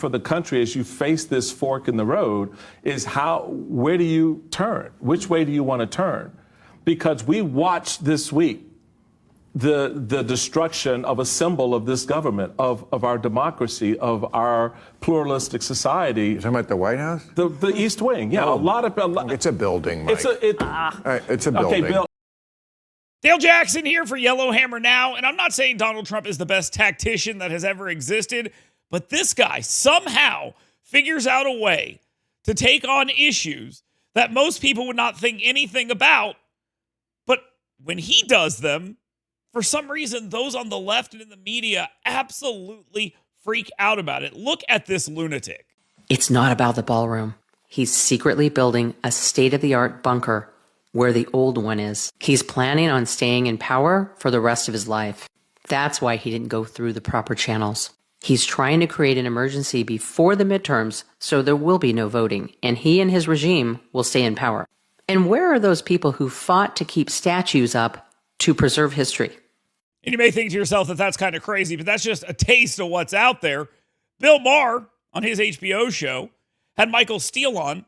for the country as you face this fork in the road is where do you turn? Which way do you want to turn? Because we watched this week the destruction of a symbol of this government, of our democracy, of our pluralistic society. You're talking about the White House? The East Wing, yeah. Oh, it's a building, Mike. It's a building. Okay, Bill. Dale Jackson here for Yellowhammer Now, and I'm not saying Donald Trump is the best tactician that has ever existed, but this guy somehow figures out a way to take on issues that most people would not think anything about, but when he does them, for some reason, those on the left and in the media absolutely freak out about it. Look at this lunatic. It's not about the ballroom. He's secretly building a state-of-the-art bunker where the old one is. He's planning on staying in power for the rest of his life. That's why he didn't go through the proper channels. He's trying to create an emergency before the midterms so there will be no voting, and he and his regime will stay in power. And where are those people who fought to keep statues up to preserve history? And you may think to yourself that that's kind of crazy, but that's just a taste of what's out there. Bill Maher, on his HBO show, had Michael Steele on,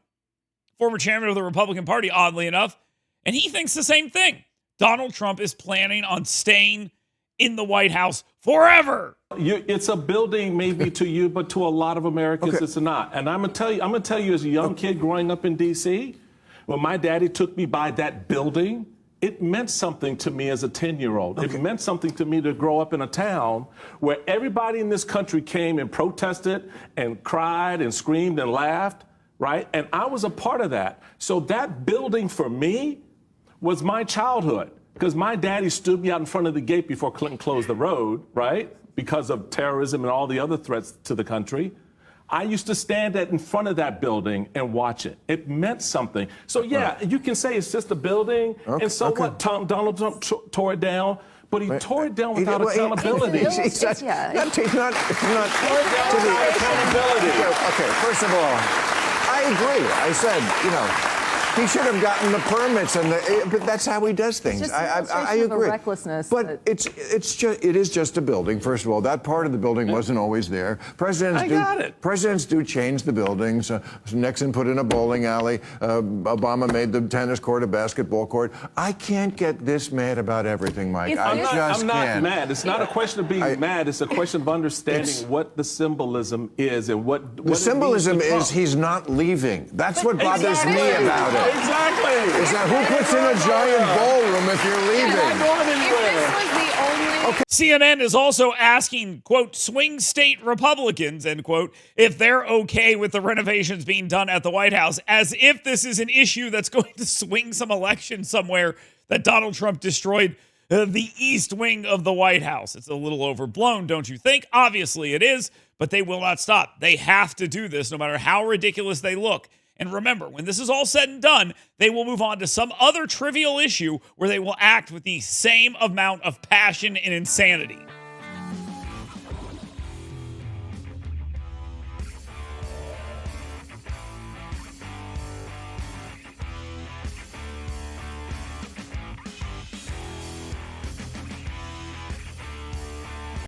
former chairman of the Republican Party, oddly enough, and he thinks the same thing. Donald Trump is planning on staying in the White House forever. It's a building maybe to you, but to a lot of Americans, It's not. And I'm gonna tell you, as a young kid growing up in D.C., when my daddy took me by that building, it meant something to me as a 10-year-old. It meant something to me to grow up in a town where everybody in this country came and protested and cried and screamed and laughed, right? And I was a part of that. So that building for me was my childhood, because my daddy stood me out in front of the gate before Clinton closed the road, right? Because of terrorism and all the other threats to the country. I used to stand in front of that building and watch it. It meant something. So, yeah, you can say it's just a building. And so what? Donald Trump tore it down, but he tore it down without accountability. He's not to the accountability. Okay, first of all, I agree. I said, he should have gotten the permits, but that's how he does things. I agree. Recklessness. But it is just a building. First of all, that part of the building wasn't always there. Presidents do change the buildings. Nixon put in a bowling alley. Obama made the tennis court a basketball court. I can't get this mad about everything, Mike. I'm not mad. It's not a question of being mad. It's a question of understanding what the symbolism is and what the symbolism is. He's not leaving. That's what bothers me about it. Exactly. Is that who puts in a giant ballroom if you're leaving? CNN is also asking, quote, swing state Republicans, end quote, if they're okay with the renovations being done at the White House, as if this is an issue that's going to swing some election somewhere that Donald Trump destroyed the East Wing of the White House. It's a little overblown, don't you think? Obviously it is, but they will not stop. They have to do this no matter how ridiculous they look. And remember, when this is all said and done, they will move on to some other trivial issue where they will act with the same amount of passion and insanity.